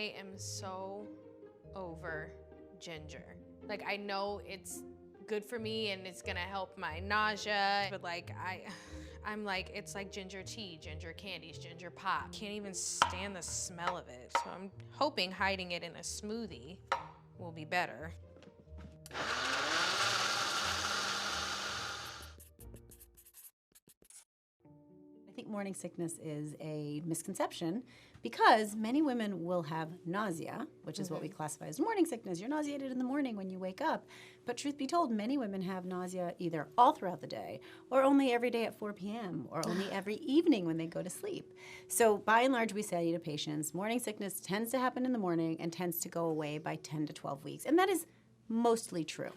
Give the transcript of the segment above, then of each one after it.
I am so over ginger. Like, I know it's good for me and it's gonna help my nausea, but like, I'm like, it's like ginger tea, ginger candies, ginger pop. Can't even stand the smell of it. So I'm hoping hiding it in a smoothie will be better. I think morning sickness is a misconception because many women will have nausea, which is what we classify as morning sickness. You're nauseated in the morning when you wake up. But truth be told, many women have nausea either all throughout the day or only every day at 4 p.m. or only every evening when they go to sleep. So by and large, we say to patients, morning sickness tends to happen in the morning and tends to go away by 10 to 12 weeks. And that is mostly true.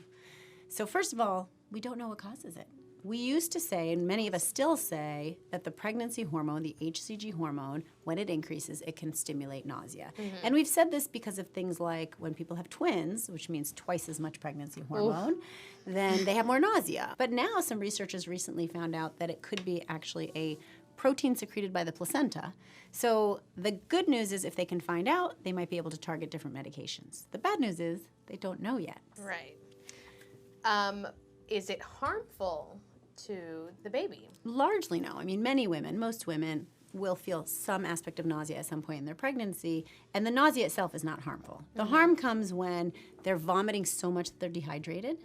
So first of all, we don't know what causes it. We used to say, and many of us still say, that the pregnancy hormone, the HCG hormone, when it increases, it can stimulate nausea. And we've said this because of things like when people have twins, which means twice as much pregnancy hormone, then they have more nausea. But now some researchers recently found out that it could be actually a protein secreted by the placenta. So the good news is if they can find out, they might be able to target different medications. The bad news is they don't know yet. Right. Is it harmful to the baby? Largely no. I mean, many women, most women, will feel some aspect of nausea at some point in their pregnancy, and the nausea itself is not harmful. The harm comes when they're vomiting so much that they're dehydrated.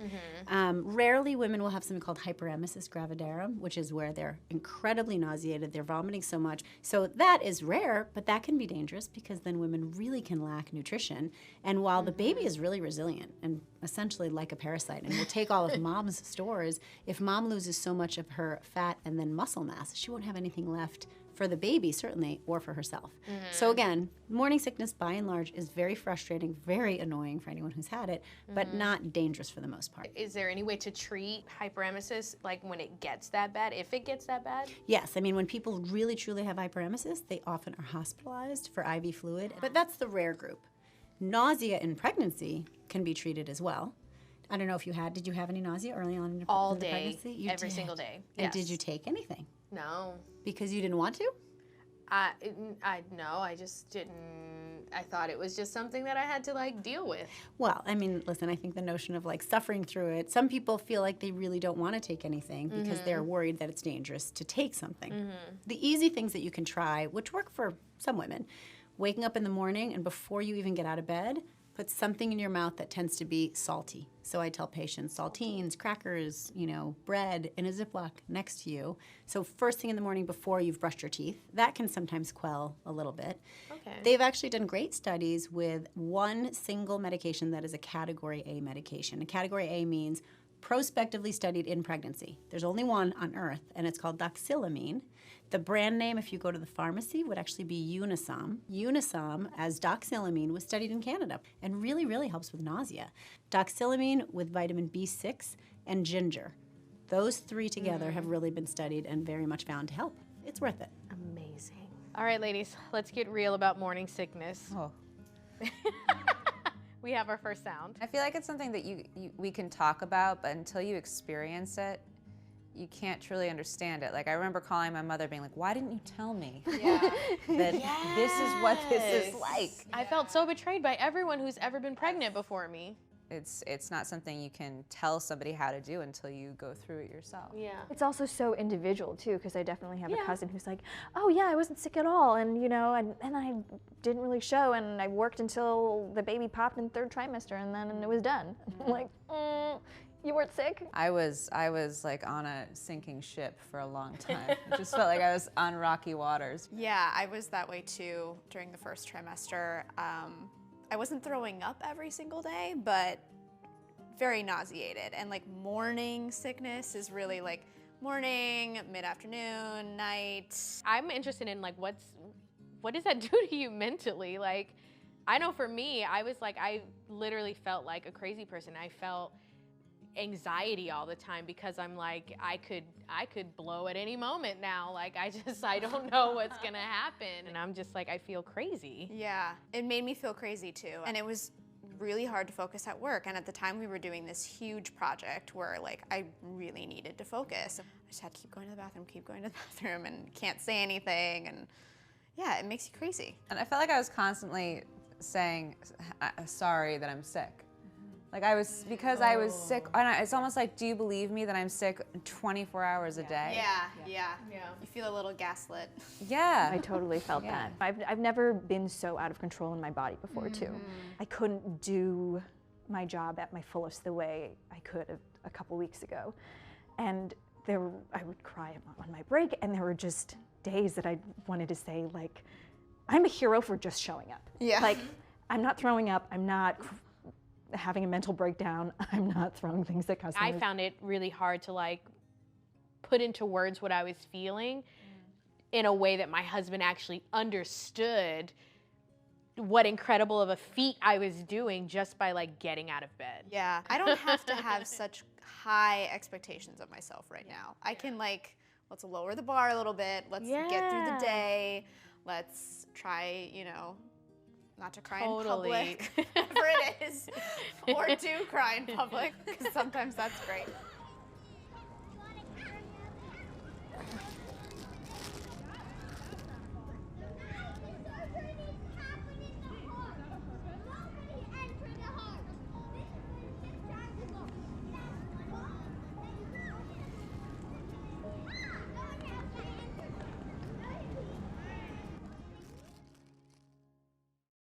Rarely women will have something called hyperemesis gravidarum, which is where they're incredibly nauseated, they're vomiting so much. So that is rare, but that can be dangerous because then women really can lack nutrition. And while the baby is really resilient and essentially like a parasite and will take all of mom's stores, if mom loses so much of her fat and then muscle mass, she won't have anything left for the baby, certainly, or for herself. So again, morning sickness, by and large, is very frustrating, very annoying for anyone who's had it, but not dangerous for the most part. Is there any way to treat hyperemesis, like when it gets that bad, if it gets that bad? Yes, I mean, when people really, truly have hyperemesis, they often are hospitalized for IV fluid, but that's the rare group. Nausea in pregnancy can be treated as well. I don't know if did you have any nausea early on in your All in the day, pregnancy? You every did. single day. And Yes. did you take anything? No. Because you didn't want to? No, I just didn't. I thought it was just something that I had to like deal with. Well, I mean, listen, I think the notion of like suffering through it, some people feel like they really don't want to take anything because they're worried that it's dangerous to take something. The easy things that you can try, which work for some women, waking up in the morning and before you even get out of bed, put something in your mouth that tends to be salty. So I tell patients saltines, crackers, bread in a Ziploc next to you. So first thing in the morning before you've brushed your teeth, that can sometimes quell a little bit. Okay. They've actually done great studies with one single medication that is a category A medication. A category A means prospectively studied in pregnancy. There's only one on earth, and it's called doxylamine. The brand name, if you go to the pharmacy, would actually be Unisom. Unisom, as doxylamine, was studied in Canada and really, really helps with nausea. Doxylamine with vitamin B6 and ginger. Those three together have really been studied and very much found to help. It's worth it. Amazing. All right, ladies, let's get real about morning sickness. Oh. We have our first sound. I feel like it's something that we can talk about, but until you experience it, you can't truly understand it. Like, I remember calling my mother being like, why didn't you tell me Yeah. that this is what this is like? I felt so betrayed by everyone who's ever been pregnant before me. It's not something you can tell somebody how to do until you go through it yourself. Yeah. It's also so individual too, because I definitely have Yeah. a cousin who's like, oh yeah, I wasn't sick at all, and and I didn't really show, and I worked until the baby popped in 3rd trimester, and then it was done. I'm like, you weren't sick? I was like on a sinking ship for a long time. It just felt like I was on rocky waters. Yeah, I was that way too during the 1st trimester. I wasn't throwing up every single day, but very nauseated. And like morning sickness is really like morning, mid-afternoon, night. I'm interested in like what does that do to you mentally? Like, I know for me, I was like, I literally felt like a crazy person. I felt anxiety all the time because I'm like, I could blow at any moment now. Like, I don't know what's gonna happen. And I'm just like, I feel crazy. Yeah, it made me feel crazy too. And it was really hard to focus at work. And at the time we were doing this huge project where like I really needed to focus. I just had to keep going to the bathroom, and can't say anything. And yeah, it makes you crazy. And I felt like I was constantly saying, sorry that I'm sick. Like I was, because I was sick, and it's almost like, do you believe me that I'm sick 24 hours a day? Yeah. You feel a little gaslit. Yeah. I totally felt that. I've never been so out of control in my body before, too. I couldn't do my job at my fullest the way I could a couple weeks ago. And I would cry on my break, and there were just days that I wanted to say, like, I'm a hero for just showing up. Yeah. Like, I'm not throwing up, I'm not having a mental breakdown, I'm not throwing things at customers. I found it really hard to like put into words what I was feeling in a way that my husband actually understood what incredible of a feat I was doing just by like getting out of bed. Yeah, I don't have to have such high expectations of myself right now. I can like, let's lower the bar a little bit. Let's get through the day. Let's try, not to cry in public, whatever it is, or do cry in public, because sometimes that's great.